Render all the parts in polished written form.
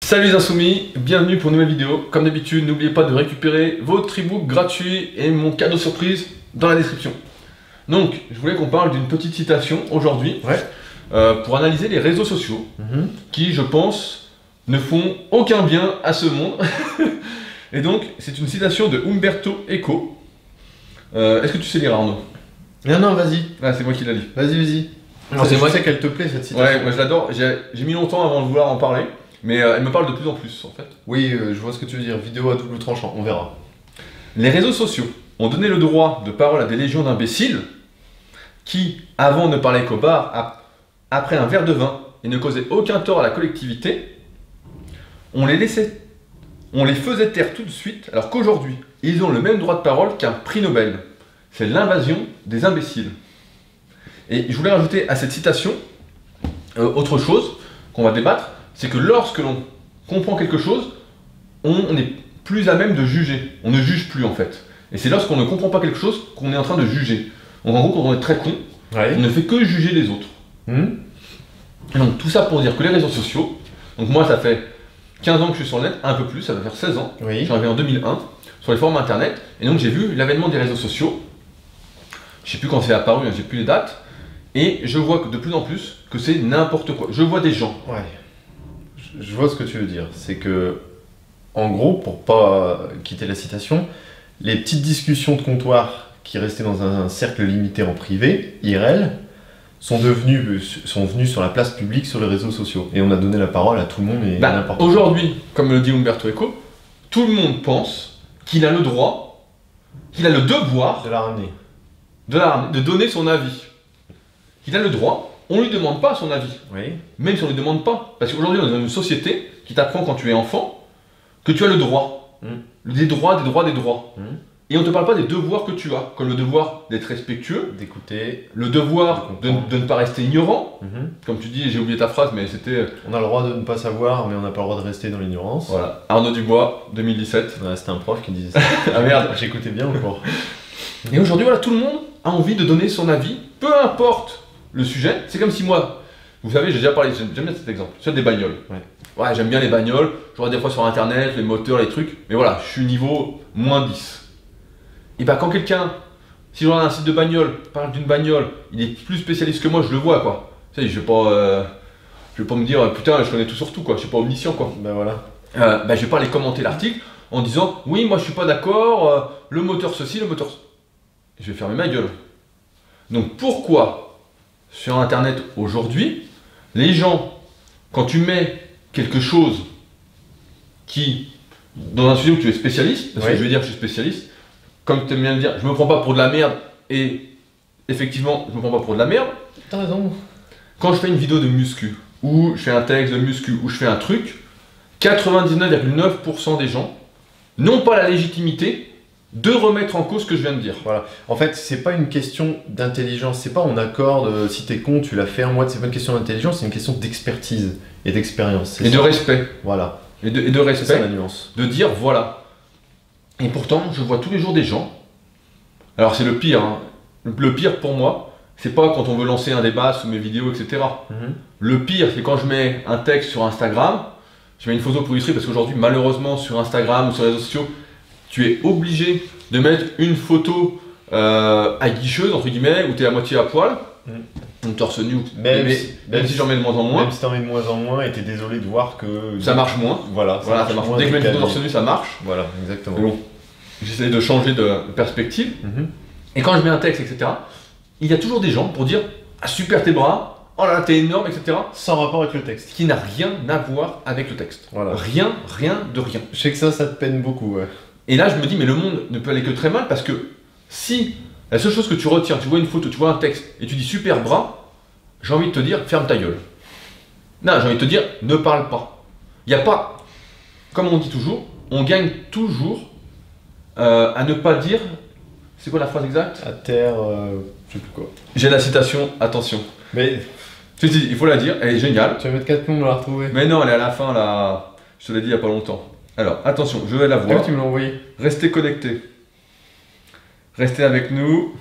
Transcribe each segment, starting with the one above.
Salut les insoumis, bienvenue pour une nouvelle vidéo. Comme d'habitude, n'oubliez pas de récupérer votre e-book gratuit et mon cadeau surprise dans la description. Donc, je voulais qu'on parle d'une petite citation aujourd'hui pour analyser les réseaux sociaux qui, je pense, ne font aucun bien à ce monde. Et donc, c'est une citation de Umberto Eco. Est-ce que tu sais lire, Arnaud? Non, vas-y. Ah, c'est moi qui la lis. Vas-y. C'est moi sais qu'elle te plaît cette citation. Ouais, moi je l'adore. J'ai mis longtemps avant de vouloir en parler. Mais elle me parle de plus en plus en fait. Oui, je vois ce que tu veux dire. Vidéo à double tranchant, on verra. Les réseaux sociaux ont donné le droit de parole à des légions d'imbéciles qui, avant, ne parlaient qu'au bar après un verre de vin et ne causaient aucun tort à la collectivité. On les faisait taire tout de suite, alors qu'aujourd'hui, ils ont le même droit de parole qu'un prix Nobel. C'est l'invasion des imbéciles. Et je voulais rajouter à cette citation autre chose qu'on va débattre. C'est que lorsque l'on comprend quelque chose, on est plus à même de juger. On ne juge plus en fait. Et c'est lorsqu'on ne comprend pas quelque chose qu'on est en train de juger. Donc en gros, quand on est très con, on ne fait que juger les autres. Et donc tout ça pour dire que les réseaux sociaux, donc moi ça fait 15 ans que je suis sur le net, un peu plus, ça va faire 16 ans. Je suis arrivé en 2001 sur les forums internet. Et donc j'ai vu l'avènement des réseaux sociaux. Je sais plus quand c'est apparu, j'ai plus les dates. Et je vois que de plus en plus que c'est n'importe quoi. Je vois des gens. Je vois ce que tu veux dire. C'est que, en gros, pour pas quitter la citation, les petites discussions de comptoir qui restaient dans un cercle limité en privé, IRL, sont venues sur la place publique sur les réseaux sociaux. Et on a donné la parole à tout le monde et n'importe quoi. Aujourd'hui, comme le dit Umberto Eco, tout le monde pense qu'il a le droit, qu'il a le devoir de la ramener. De donner son avis. Il a le droit. On ne lui demande pas son avis, même si on ne lui demande pas. Parce qu'aujourd'hui, on est dans une société qui t'apprend quand tu es enfant que tu as le droit. Des droits. Et on ne te parle pas des devoirs que tu as, comme le devoir d'être respectueux, d'écouter, le devoir de ne pas rester ignorant. Comme tu dis, j'ai oublié ta phrase, mais c'était... On a le droit de ne pas savoir, mais on n'a pas le droit de rester dans l'ignorance. Voilà, Arnaud Dubois, 2017. C'était un prof qui disait ça. Ah merde, j'écoutais bien au cours. Et aujourd'hui, voilà, tout le monde a envie de donner son avis, peu importe le sujet. C'est comme si moi, vous savez, j'ai déjà parlé, j'aime bien cet exemple, sur des bagnoles. Ouais, j'aime bien les bagnoles, je regarde des fois sur internet, les moteurs, les trucs, mais voilà, je suis niveau moins 10. Et bah quand quelqu'un, si je regarde un site de bagnole, parle d'une bagnole, il est plus spécialiste que moi, je le vois quoi. Tu sais, je vais pas me dire, putain, je connais tout sur tout quoi, je suis pas omniscient quoi. Ben voilà. Je vais pas aller commenter l'article en disant, oui, moi je suis pas d'accord, le moteur ceci, le moteur... Je vais fermer ma gueule. Donc pourquoi sur internet aujourd'hui, les gens, quand tu mets quelque chose qui, dans un sujet où tu es spécialiste, parce que je vais dire que je suis spécialiste, comme tu aimes bien le dire, je me prends pas pour de la merde, et effectivement, je me prends pas pour de la merde. T'as raison. Quand je fais une vidéo de muscu, ou je fais un texte de muscu, ou je fais un truc, 99,9% des gens n'ont pas la légitimité de remettre en cause ce que je viens de dire. Voilà. En fait, c'est pas une question d'intelligence, c'est pas on accorde, si t'es con, tu la fais, moi, c'est pas une question d'intelligence, c'est une question d'expertise et d'expérience. Et de respect. Voilà. Et de respect. C'est ça la nuance. De dire voilà. Et pourtant, je vois tous les jours des gens. Alors c'est le pire, hein. Le pire pour moi, c'est pas quand on veut lancer un débat sous mes vidéos, etc. Le pire, c'est quand je mets un texte sur Instagram, je mets une photo pour illustrer, parce qu'aujourd'hui, malheureusement, sur Instagram ou sur les réseaux sociaux, tu es obligé de mettre une photo aguicheuse, entre guillemets, où tu es à moitié à poil, donc torse nu, même si j'en mets de moins en moins. Même si t'en mets de moins en moins et t'es désolé de voir que... Ça marche moins. Voilà, ça marche moins. Dès que je mets une photo torse nu, ça marche. Voilà, exactement. Bon, j'essaie de changer de perspective. Et quand je mets un texte, etc., il y a toujours des gens pour dire « Ah super tes bras, oh là là t'es énorme, etc. » Sans rapport avec le texte. Qui n'a rien à voir avec le texte. Voilà. Rien de rien. Je sais que ça te peine beaucoup, ouais. Et là, je me dis, mais le monde ne peut aller que très mal parce que si la seule chose que tu retiens, tu vois une photo, tu vois un texte et tu dis super bras, j'ai envie de te dire, ferme ta gueule. Non, j'ai envie de te dire, ne parle pas. Il n'y a pas, comme on dit toujours, on gagne toujours à ne pas dire, c'est quoi la phrase exacte? À terre, je sais plus quoi. J'ai la citation, attention. Mais il faut la dire, elle est géniale. Tu vas mettre 4 plombs à la retrouver. Mais non, elle est à la fin là, je te l'ai dit il n'y a pas longtemps. Alors, attention, je vais la voir. Tu me l'as envoyé. Restez connectés. Restez avec nous.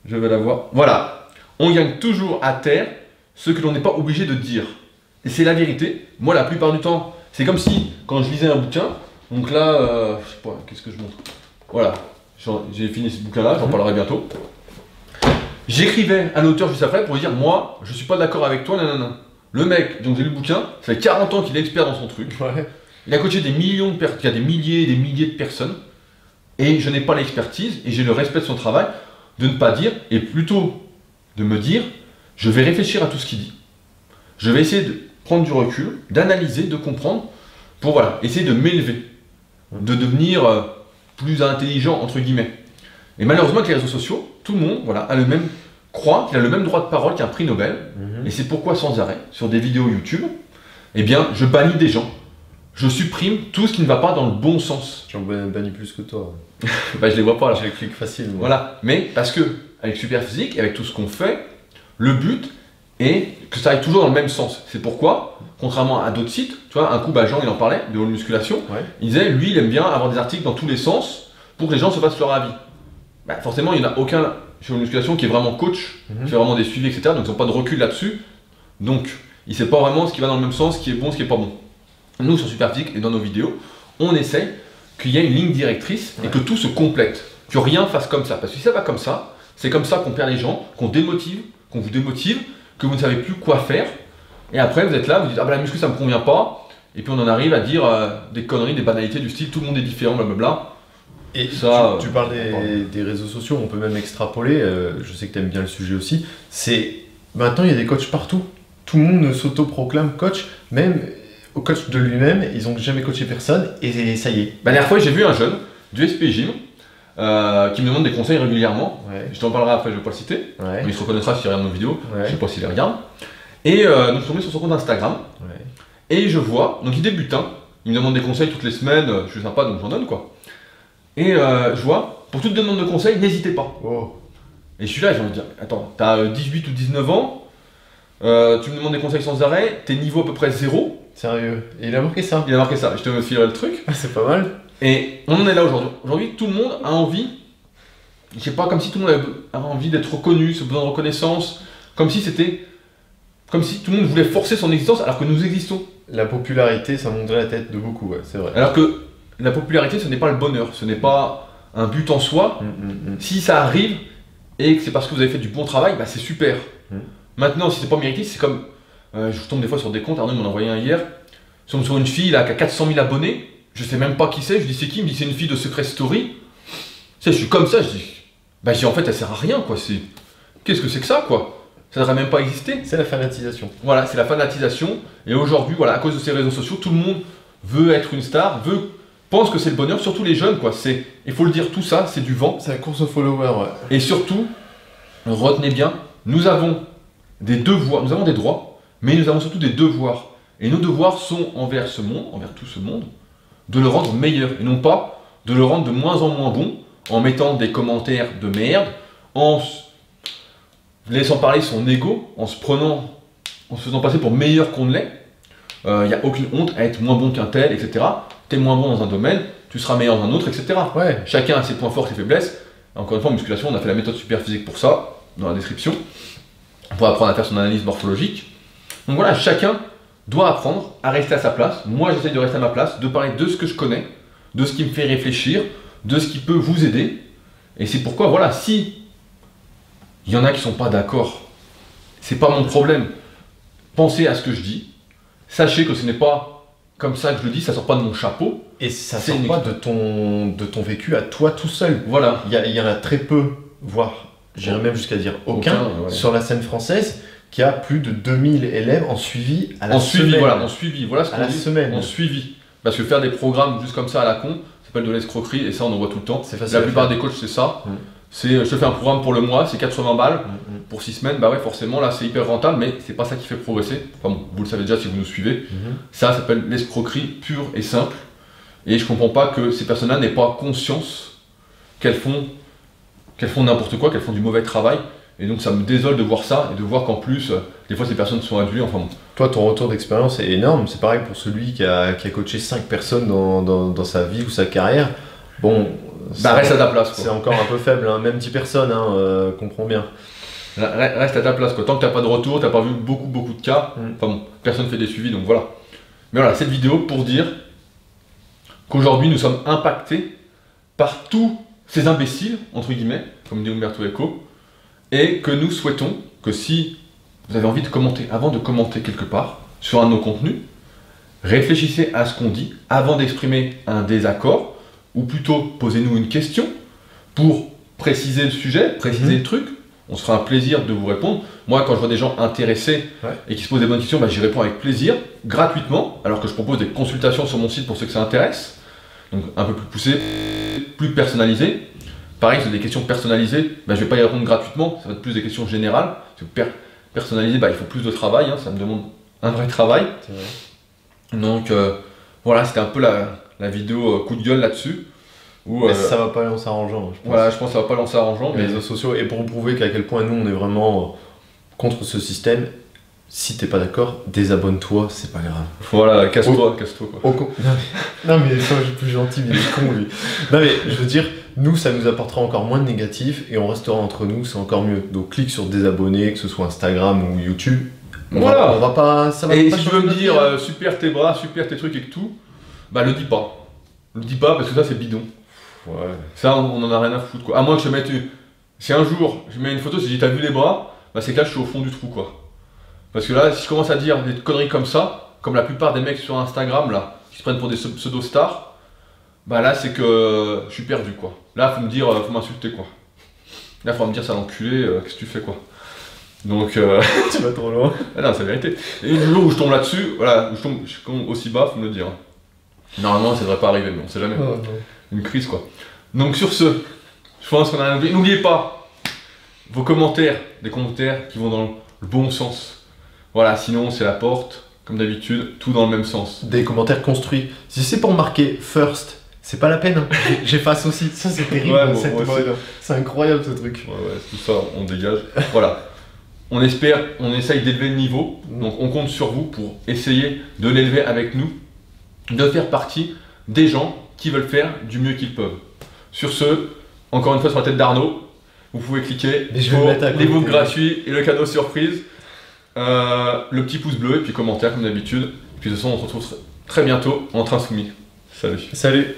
Je vais la voir. Voilà. On gagne toujours à terre ce que l'on n'est pas obligé de dire. Et c'est la vérité. Moi, la plupart du temps, C'est comme si, quand je lisais un bouquin, donc là, je sais pas, qu'est-ce que je montre? Voilà, j'ai fini ce bouquin-là, j'en parlerai bientôt. J'écrivais à l'auteur juste après pour lui dire, moi, je suis pas d'accord avec toi, non. Le mec, donc j'ai lu le bouquin, ça fait 40 ans qu'il est expert dans son truc. Ouais. Il a coaché des millions de personnes, il y a des milliers et des milliers de personnes. Et je n'ai pas l'expertise, et j'ai le respect de son travail, de ne pas dire, et plutôt de me dire, je vais réfléchir à tout ce qu'il dit. Je vais essayer de prendre du recul, d'analyser, de comprendre, pour voilà, essayer de m'élever, de devenir plus intelligent, entre guillemets. Et malheureusement, avec les réseaux sociaux, tout le monde voilà, croit qu'il a le même droit de parole qu'un prix Nobel, et c'est pourquoi sans arrêt, sur des vidéos YouTube, eh bien, je bannis des gens. Je supprime tout ce qui ne va pas dans le bon sens. J'en bannis plus que toi. Bah, je les vois pas là. Je les clique facile. Moi. Voilà, mais parce que avec Superphysique, avec tout ce qu'on fait, le but est que ça aille toujours dans le même sens. C'est pourquoi, contrairement à d'autres sites, tu vois, un coup, Jean il en parlait de haute musculation, il disait, lui, il aime bien avoir des articles dans tous les sens pour que les gens se fassent leur avis. Bah, forcément, il n'y en a aucun sur haute musculation qui est vraiment coach, qui fait vraiment des suivis, etc. Donc ils n'ont pas de recul là-dessus. Donc, il ne sait pas vraiment ce qui va dans le même sens, ce qui est bon, ce qui n'est pas bon. Nous, sur Superphysique et dans nos vidéos, on essaye qu'il y ait une ligne directrice et que tout se complète, que rien fasse comme ça. Parce que si ça va comme ça, c'est comme ça qu'on perd les gens, qu'on démotive, qu'on vous démotive, que vous ne savez plus quoi faire. Et après, vous êtes là, vous dites, ah ben la muscu, ça ne me convient pas. Et puis on en arrive à dire des conneries, des banalités du style, tout le monde est différent, blablabla. Et ça, tu parles des réseaux sociaux, on peut même extrapoler, je sais que tu aimes bien le sujet aussi. C'est maintenant, il y a des coachs partout. Tout le monde s'autoproclame coach, même au coach de lui-même, ils n'ont jamais coaché personne et ça y est. La dernière fois, j'ai vu un jeune du SP Gym qui me demande des conseils régulièrement. Je t'en parlerai après, je ne vais pas le citer. Mais il se reconnaîtra s'il regarde nos vidéos. Je ne sais pas s'il les regarde. Et donc, je suis tombé sur son compte Instagram. Et je vois, donc il débute, hein, il me demande des conseils toutes les semaines, je suis sympa donc j'en donne quoi. Et je vois, pour toute demande de conseils, n'hésitez pas. Et je suis là, j'ai envie de dire, attends, t'as 18 ou 19 ans, tu me demandes des conseils sans arrêt, t'es niveau à peu près 0. Sérieux? Et il a marqué ça? Il a marqué ça, je te filerai le truc. C'est pas mal. Et on en est là aujourd'hui. Aujourd'hui, tout le monde a envie, je sais pas, comme si tout le monde avait envie d'être reconnu, ce besoin de reconnaissance, comme si tout le monde voulait forcer son existence alors que nous existons. La popularité, ça monterait la tête de beaucoup, ouais, c'est vrai. Alors que la popularité, ce n'est pas le bonheur, ce n'est pas un but en soi. Si ça arrive et que c'est parce que vous avez fait du bon travail, bah c'est super. Maintenant, si c'est pas mérité, c'est comme, je tombe des fois sur des comptes, Arnaud m'en a envoyé un hier, sur une fille là, qui a 400 000 abonnés, je sais même pas qui c'est, je dis c'est qui, il me dit c'est une fille de Secret Story. Tu sais, je suis comme ça, je dis en fait elle sert à rien quoi, qu'est-ce que c'est que ça quoi? Ça ne devrait même pas exister. C'est la fanatisation. Voilà, c'est la fanatisation. Et aujourd'hui, voilà, à cause de ces réseaux sociaux, tout le monde veut être une star, pense que c'est le bonheur, surtout les jeunes, quoi. Il faut le dire, tout ça, c'est du vent. C'est la course aux followers, ouais. Et surtout, retenez bien, nous avons des devoirs, nous avons des droits, mais nous avons surtout des devoirs. Et nos devoirs sont envers ce monde, envers tout ce monde, de le rendre meilleur. Et non pas de le rendre de moins en moins bon, en mettant des commentaires de merde, en laissant parler son ego, en se faisant passer pour meilleur qu'on ne l'est. Il n'y a aucune honte à être moins bon qu'un tel, etc. T'es moins bon dans un domaine, tu seras meilleur dans un autre, etc. Chacun a ses points forts, ses faiblesses. Encore une fois, en musculation, on a fait la méthode Superphysique pour ça, dans la description, pour apprendre à faire son analyse morphologique. Donc voilà, chacun doit apprendre à rester à sa place. Moi, j'essaie de rester à ma place, de parler de ce que je connais, de ce qui me fait réfléchir, de ce qui peut vous aider. Et c'est pourquoi, voilà, si il y en a qui ne sont pas d'accord, c'est pas mon problème. Pensez à ce que je dis. Sachez que ce n'est pas comme ça que je le dis, ça sort pas de mon chapeau. Et ça sort pas de ton vécu à toi tout seul. Voilà. Il y en a très peu, voire j'irais même jusqu'à dire aucun, sur la scène française, qui a plus de 2000 élèves en suivi à la semaine. Voilà, en suivi, voilà ce qu'on dit. Semaine. En suivi. Parce que faire des programmes juste comme ça à la con, ça s'appelle de l'escroquerie, et ça on en voit tout le temps. C'est facile. La plupart des coachs, c'est ça. Je te fais un programme pour le mois, c'est 80 balles pour 6 semaines, bah ouais forcément là c'est hyper rentable, mais c'est pas ça qui fait progresser. Enfin bon, vous le savez déjà si vous nous suivez. Ça s'appelle l'escroquerie pure et simple. Et je comprends pas que ces personnes-là n'aient pas conscience qu'elles font n'importe quoi, qu'elles font du mauvais travail. Et donc ça me désole de voir ça et de voir qu'en plus, des fois ces personnes sont adulées, enfin bon. Toi ton retour d'expérience est énorme, c'est pareil pour celui qui a coaché 5 personnes dans sa vie ou sa carrière. Bon, reste à ta place. C'est encore un peu faible, hein. Même 10 personnes, comprends bien. Reste à ta place, quoi. Tant que t'as pas de retour, t'as pas vu beaucoup de cas, enfin bon, personne fait des suivis, donc voilà. Mais voilà, cette vidéo pour dire qu'aujourd'hui nous sommes impactés par tous ces imbéciles, entre guillemets, comme dit Umberto Eco, et que nous souhaitons que si vous avez envie de commenter, avant de commenter quelque part sur un de nos contenus, réfléchissez à ce qu'on dit avant d'exprimer un désaccord, ou plutôt posez-nous une question pour préciser le sujet, préciser le truc. On se fera un plaisir de vous répondre. Moi, quand je vois des gens intéressés et qui se posent des bonnes questions, bah, j'y réponds avec plaisir, gratuitement, alors que je propose des consultations sur mon site pour ceux que ça intéresse. Donc un peu plus poussé, plus personnalisé. Pareil, si c'est des questions personnalisées, bah, je ne vais pas y répondre gratuitement, ça va être plus des questions générales. Personnalisé, bah, il faut plus de travail, hein, ça me demande un vrai travail. C'est vrai. Donc voilà, c'était un peu la vidéo coup de gueule là-dessus. Mais ça va pas aller en s'arrangeant, je pense. Voilà, je pense que ça va pas lancer arrangeant. Les réseaux sociaux, et pour vous prouver qu'à quel point nous on est vraiment contre ce système, si t'es pas d'accord, désabonne-toi, c'est pas grave. Voilà, casse-toi quoi. Non mais toi, je suis plus gentil, mais il est con lui. Non mais je veux dire, nous ça nous apportera encore moins de négatifs et on restera entre nous, c'est encore mieux. Donc clique sur désabonner, que ce soit Instagram ou YouTube. On va pas. Ça va et pas si tu veux me dire super tes bras, super tes trucs et que tout, bah le dis pas. Le dis pas parce que ça c'est bidon. Ouais. Ça on en a rien à foutre quoi. À moins que je mette si un jour je mets une photo, si j'ai t'as vu les bras, bah c'est que là je suis au fond du trou quoi. Parce que là si je commence à dire des conneries comme ça, comme la plupart des mecs sur Instagram là, qui se prennent pour des pseudo-stars, bah là c'est que je suis perdu quoi. Là faut me dire, faut m'insulter quoi. Là faut me dire ça l'enculé, qu'est-ce que tu fais quoi. Donc tu vas trop loin. Ah non, c'est la vérité. Et le jour où je tombe là-dessus, voilà, où je tombe aussi bas, faut me le dire. Normalement, ça devrait pas arriver, mais on sait jamais. Oh, Une crise, quoi. Donc sur ce, je pense qu'on a rien oublié. N'oubliez pas vos commentaires, des commentaires qui vont dans le bon sens. Voilà, sinon c'est la porte, comme d'habitude, tout dans le même sens. Des commentaires construits. Si c'est pour marquer first, c'est pas la peine. Hein. J'efface aussi. Ça c'est terrible. Ouais, cette mode. C'est incroyable ce truc. Ouais, tout ça, on dégage. Voilà. On essaye d'élever le niveau, donc on compte sur vous pour essayer de l'élever avec nous, de faire partie des gens qui veulent faire du mieux qu'ils peuvent. Sur ce, encore une fois sur la tête d'Arnaud, vous pouvez cliquer pour l'ebook gratuit et le cadeau surprise, le petit pouce bleu et puis commentaire comme d'habitude. Puis de toute façon on se retrouve très bientôt en train soumis. Salut. Salut.